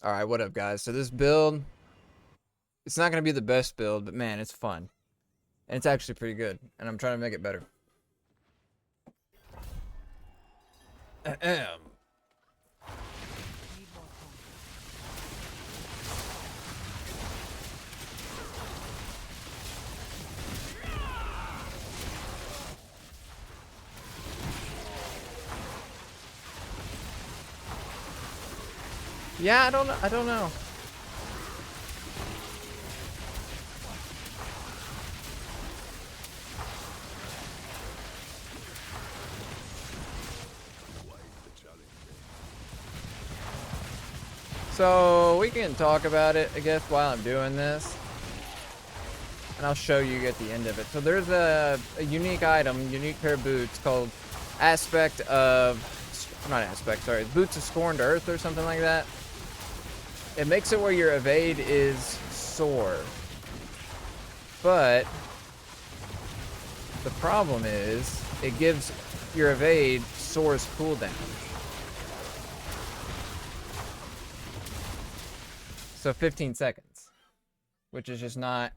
Alright, what up, guys? So this build, it's not going to be the best build, but man, it's fun. And it's actually pretty good, and I'm trying to make it better. Ahem. Yeah, I don't know. So we can talk about it, I guess, while I'm doing this. And I'll show you at the end of it. So there's a unique item, unique pair of boots called Aspect of... Not Aspect, sorry. Boots of Scorned Earth or something like that. It makes it where your evade is soar. But the problem is it gives your evade soar's cooldown. So 15 seconds. Which is just not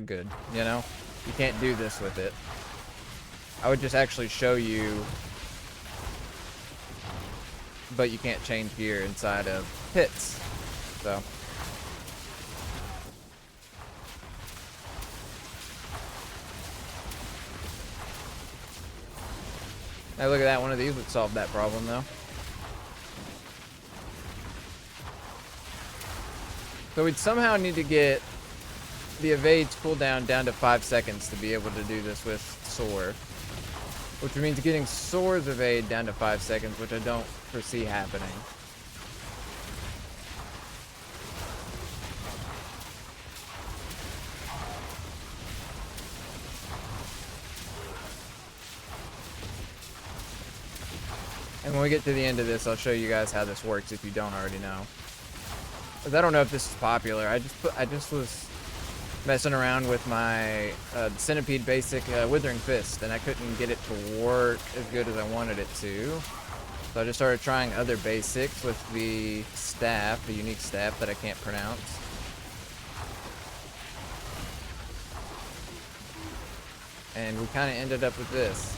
good, you know? You can't do this with it. I would just actually show you, but you can't change gear inside of hits. So hey, look at that. One of these would solve that problem, though. So we'd somehow need to get the evade's cooldown down to 5 seconds to be able to do this with Soar. Which means getting Soar's evade down to 5 seconds, which I don't foresee happening. And when we get to the end of this, I'll show you guys how this works if you don't already know. Because I don't know if this is popular. I just was messing around with my Centipede basic Withering Fist, and I couldn't get it to work as good as I wanted it to. So I just started trying other basics with the staff, the unique staff that I can't pronounce. And we kind of ended up with this.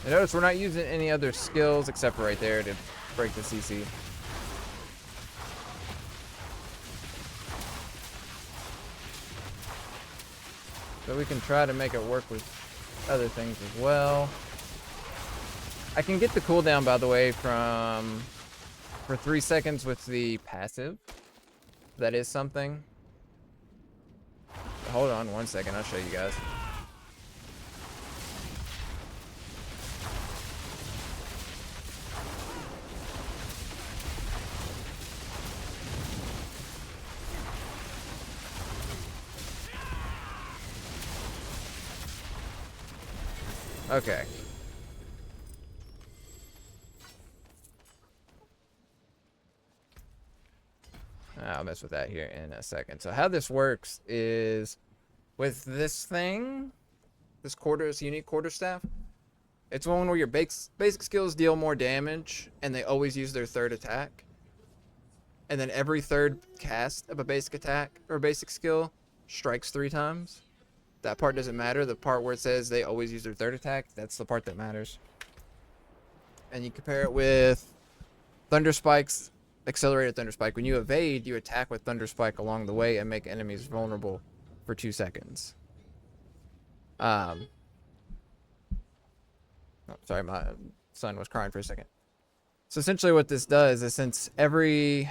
And notice we're not using any other skills except for right there to break the CC. So we can try to make it work with other things as well. I can get the cooldown, by the way, for 3 seconds with the passive. That is something. Hold on 1 second, I'll show you guys. Okay. I'll mess with that here in a second. So how this works is with this thing, this unique quarterstaff. It's one where your basic skills deal more damage, and they always use their third attack. And then every third cast of a basic attack or basic skill strikes 3 times. That part doesn't matter. The part where it says they always use their third attack, that's the part that matters. And you compare it with Thunderspike's accelerated Thunderspike. When you evade, you attack with Thunderspike along the way and make enemies vulnerable for 2 seconds. Oh, sorry, my son was crying for a second. So essentially what this does is, since every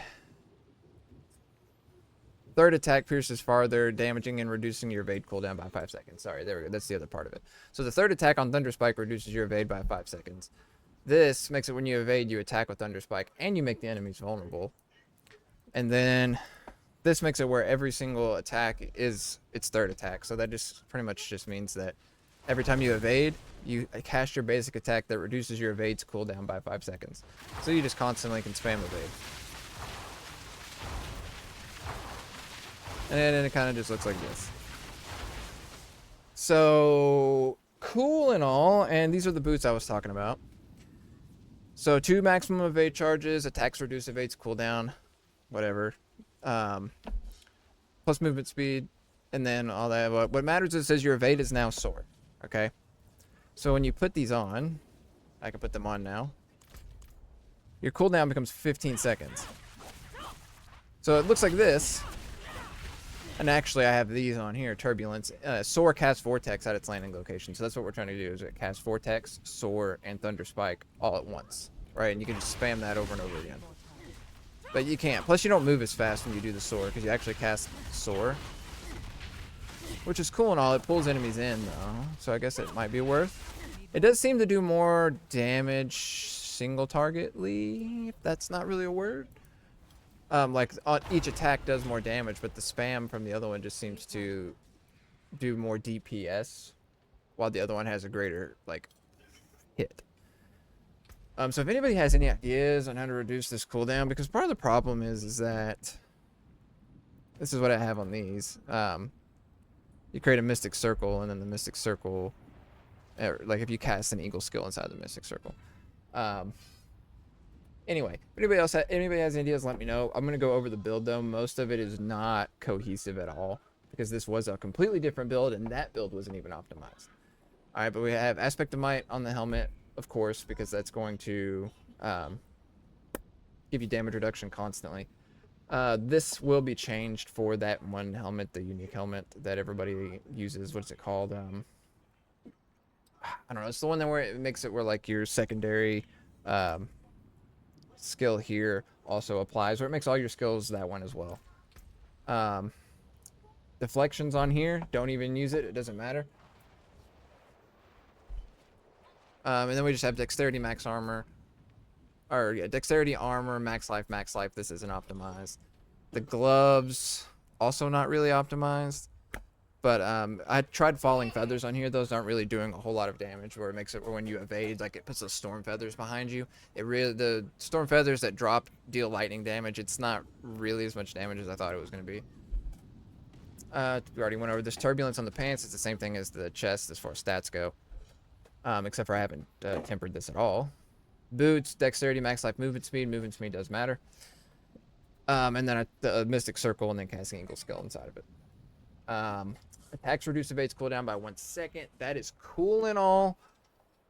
third attack pierces farther, damaging and reducing your evade cooldown by 5 seconds. Sorry, there we go. That's the other part of it. So the third attack on Thunderspike reduces your evade by 5 seconds. This makes it when you evade, you attack with Thunderspike, and you make the enemies vulnerable. And then this makes it where every single attack is its third attack. So that just pretty much just means that every time you evade, you cast your basic attack that reduces your evade's cooldown by 5 seconds. So you just constantly can spam evade. And then it kind of just looks like this. So cool and all, and these are the boots I was talking about. So 2 maximum evade charges, attacks reduce evades cooldown, whatever. Plus movement speed, and then all that. What matters is it says your evade is now soar. Okay. So when you put these on, I can put them on now. Your cooldown becomes 15 seconds. So it looks like this. And actually, I have these on here. Turbulence. Soar casts Vortex at its landing location. So that's what we're trying to do, is it cast Vortex, Soar, and Thunderspike all at once. Right? And you can just spam that over and over again. But you can't. Plus, you don't move as fast when you do the Soar, because you actually cast Soar. Which is cool and all. It pulls enemies in, though. So I guess it might be worth. It does seem to do more damage single targetly, if that's not really a word. Like each attack does more damage, but the spam from the other one just seems to do more DPS, while the other one has a greater like hit. So if anybody has any ideas on how to reduce this cooldown, because part of the problem is that this is what I have on these. You create a Mystic Circle, and then the Mystic Circle, like if you cast an Eagle skill inside the Mystic Circle. Anyway, if anybody has any ideas, let me know. I'm going to go over the build, though. Most of it is not cohesive at all, because this was a completely different build, and that build wasn't even optimized. All right, but we have Aspect of Might on the helmet, of course, because that's going to give you damage reduction constantly. This will be changed for that one helmet, the unique helmet that everybody uses. What's it called? I don't know. It's the one that where it makes it where like your secondary skill here also applies, where it makes all your skills that one as well. Deflections on here, don't even use it. It doesn't matter. And then we just have Dexterity, Max Armor. Or, yeah, Dexterity, Armor, Max Life, Max Life. This isn't optimized. The gloves, also not really optimized. But I tried Falling Feathers on here. Those aren't really doing a whole lot of damage, where it makes it where when you evade, like it puts those Storm Feathers behind you. The Storm Feathers that drop deal lightning damage. It's not really as much damage as I thought it was going to be. We already went over this. Turbulence on the pants. It's the same thing as the chest as far as stats go. Except for I haven't tempered this at all. Boots, Dexterity, Max Life, Movement Speed. Movement Speed does matter. And then the Mystic Circle, and then casting Eagle Skill inside of it. Attacks reduce evades cooldown by 1 second. That is cool and all,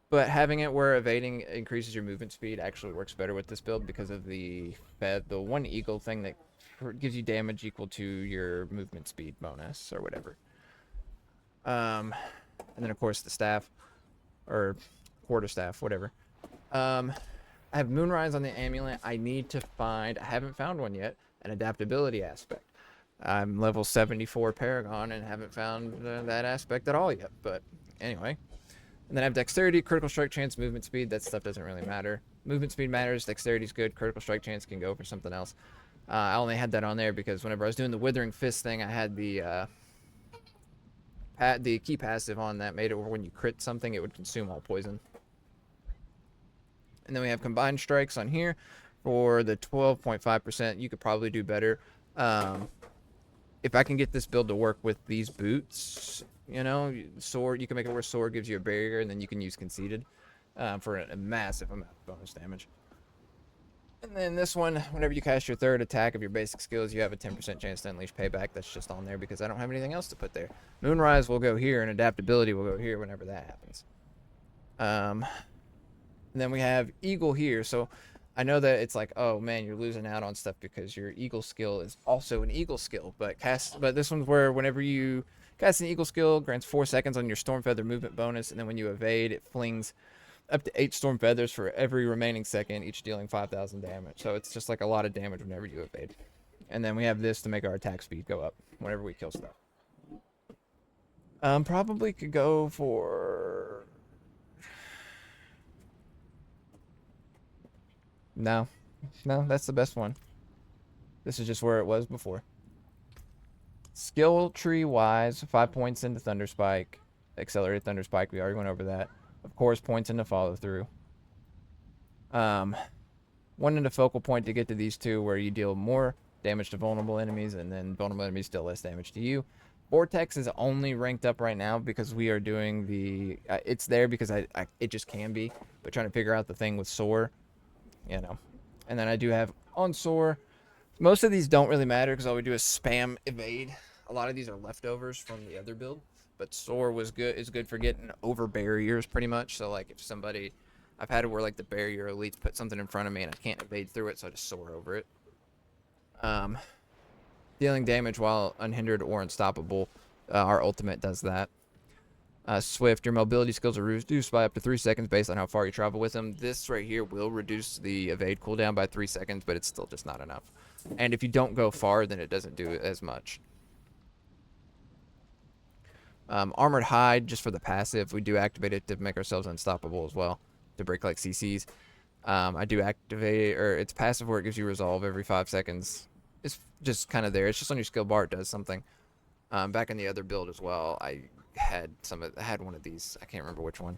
but having it where evading increases your movement speed actually works better with this build, because of the one eagle thing that gives you damage equal to your movement speed bonus or whatever. And then of course the staff, or quarterstaff, whatever. I have Moonrise on the amulet. I haven't found one yet, an adaptability aspect. I'm level 74 Paragon and haven't found that aspect at all yet. But anyway. And then I have Dexterity, Critical Strike Chance, Movement Speed. That stuff doesn't really matter. Movement Speed matters. Dexterity's good. Critical Strike Chance can go for something else. I only had that on there because whenever I was doing the Withering Fist thing, I had the key passive on that. Made it where when you crit something, it would consume all poison. And then we have Combined Strikes on here for the 12.5%. You could probably do better. If I can get this build to work with these boots, you know, sword, you can make it where sword gives you a barrier, and then you can use conceded for a massive amount of bonus damage. And then this one, whenever you cast your third attack of your basic skills, you have a 10% chance to unleash payback. That's just on there because I don't have anything else to put there. Moonrise will go here, and adaptability will go here whenever that happens. And then we have Eagle here. So I know that it's like, oh man, you're losing out on stuff because your Eagle skill is also an Eagle skill. But this one's where whenever you cast an Eagle skill, grants 4 seconds on your Storm Feather movement bonus, and then when you evade, it flings up to 8 Storm Feathers for every remaining second, each dealing 5,000 damage. So it's just like a lot of damage whenever you evade. And then we have this to make our attack speed go up whenever we kill stuff. Probably could go for... No, that's the best one. This is just where it was before. Skill tree wise, 5 points into Thunderspike. Accelerated Thunderspike, we already went over that. Of course, points into follow through. 1 into focal point to get to these two, where you deal more damage to vulnerable enemies, and then vulnerable enemies deal less damage to you. Vortex is only ranked up right now because we are doing the. It's there because it just can be, but trying to figure out the thing with Soar, you know. And then I do have on Soar. Most of these don't really matter because all we do is spam evade. A lot of these are leftovers from the other build, but Soar was good. Is good for getting over barriers pretty much. So like if somebody, I've had it where like the barrier elites put something in front of me and I can't evade through it, so I just Soar over it. Dealing damage while unhindered or unstoppable. Our ultimate does that. Swift, your mobility skills are reduced by up to 3 seconds based on how far you travel with them. This right here will reduce the evade cooldown by 3 seconds, but it's still just not enough. And if you don't go far, then it doesn't do as much. Armored Hide, just for the passive, we do activate it to make ourselves unstoppable as well, to break like CCs. I do activate, or it's passive where it gives you resolve every 5 seconds. It's just kind of there. It's just on your skill bar, it does something. Back in the other build as well, I had one of these. I can't remember which one.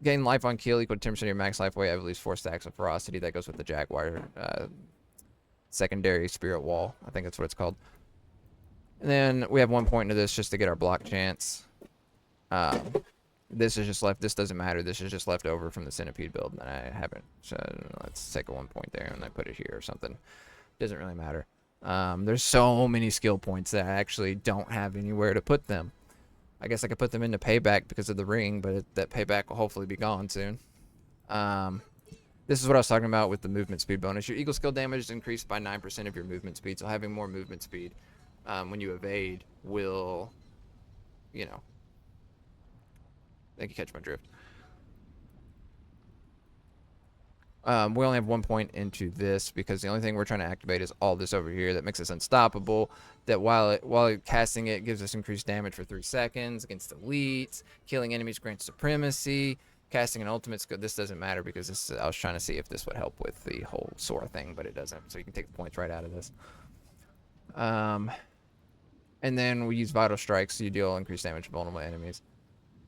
Gain life on kill equal to 10% of your max life weight. I have at least 4 stacks of ferocity. That goes with the Jaguar secondary spirit wall. I think that's what it's called. And then we have 1 point into this just to get our block chance. This is just left. This doesn't matter. This is just left over from the centipede build, and I haven't. So let's take a 1 point there, and I put it here or something. Doesn't really matter. There's so many skill points that I actually don't have anywhere to put them. I guess I could put them into payback because of the ring, but that payback will hopefully be gone soon. This is what I was talking about with the movement speed bonus. Your eagle skill damage is increased by 9% of your movement speed, so having more movement speed when you evade will, you know, I think you catch my drift. We only have 1 point into this because the only thing we're trying to activate is all this over here that makes us unstoppable. That while casting it gives us increased damage for 3 seconds against elites. Killing enemies grants supremacy. Casting an ultimate skill. This doesn't matter because this. I was trying to see if this would help with the whole Sora thing, but it doesn't. So you can take the points right out of this. And then we use vital strikes. So you deal increased damage to vulnerable enemies.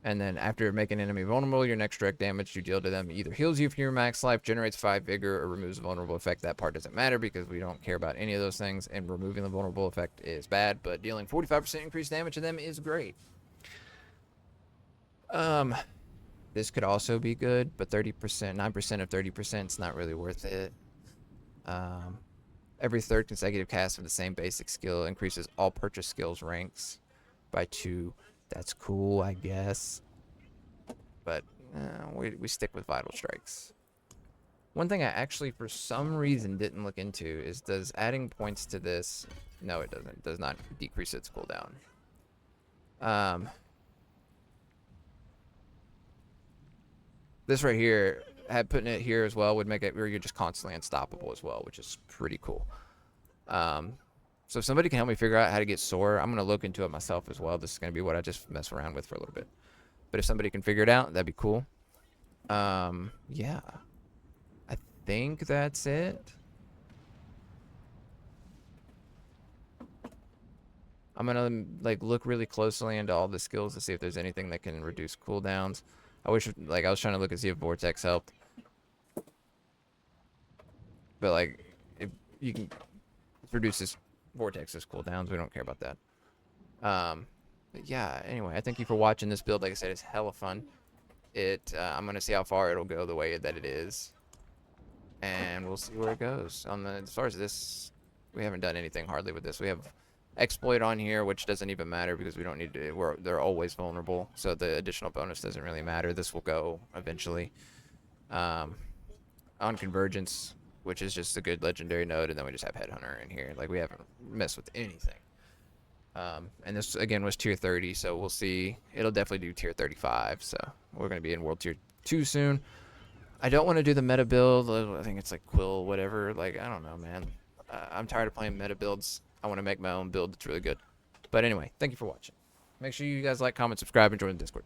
And then after making an enemy vulnerable, your next direct damage you deal to them either heals you for your max life, generates 5 vigor, or removes a vulnerable effect. That part doesn't matter because we don't care about any of those things, and removing the vulnerable effect is bad, but dealing 45% increased damage to them is great. This could also be good, but 30%, 9% of 30% is not really worth it. Every third consecutive cast of the same basic skill increases all purchase skills ranks by 2. That's cool, I guess. But we stick with vital strikes. One thing I actually, for some reason, didn't look into is does adding points to this... No, it doesn't. It does not decrease its cooldown. This right here, putting it here as well would make it where you're just constantly unstoppable as well, which is pretty cool. So if somebody can help me figure out how to get Soar, I'm going to look into it myself as well. This is going to be what I just mess around with for a little bit. But if somebody can figure it out, that'd be cool. Yeah. I think that's it. I'm going to like look really closely into all the skills to see if there's anything that can reduce cooldowns. I wish, like, I was trying to look and see if Vortex helped. But, like, if you can reduce this Vortex's cooldowns, we don't care about that. But yeah, anyway, I thank you for watching this build. Like I said, it's hella fun. I'm going to see how far it'll go the way that it is. And we'll see where it goes. As far as this, we haven't done anything hardly with this. We have exploit on here, which doesn't even matter because we don't need to, they're always vulnerable. So the additional bonus doesn't really matter. This will go eventually. On convergence, which is just a good legendary node, and then we just have Headhunter in here. Like, we haven't messed with anything. And this, again, was tier 30, so we'll see. It'll definitely do tier 35, so we're going to be in World Tier 2 soon. I don't want to do the meta build. I think it's like Quill, whatever. Like, I don't know, man. I'm tired of playing meta builds. I want to make my own build that's really good. But anyway, thank you for watching. Make sure you guys like, comment, subscribe, and join the Discord.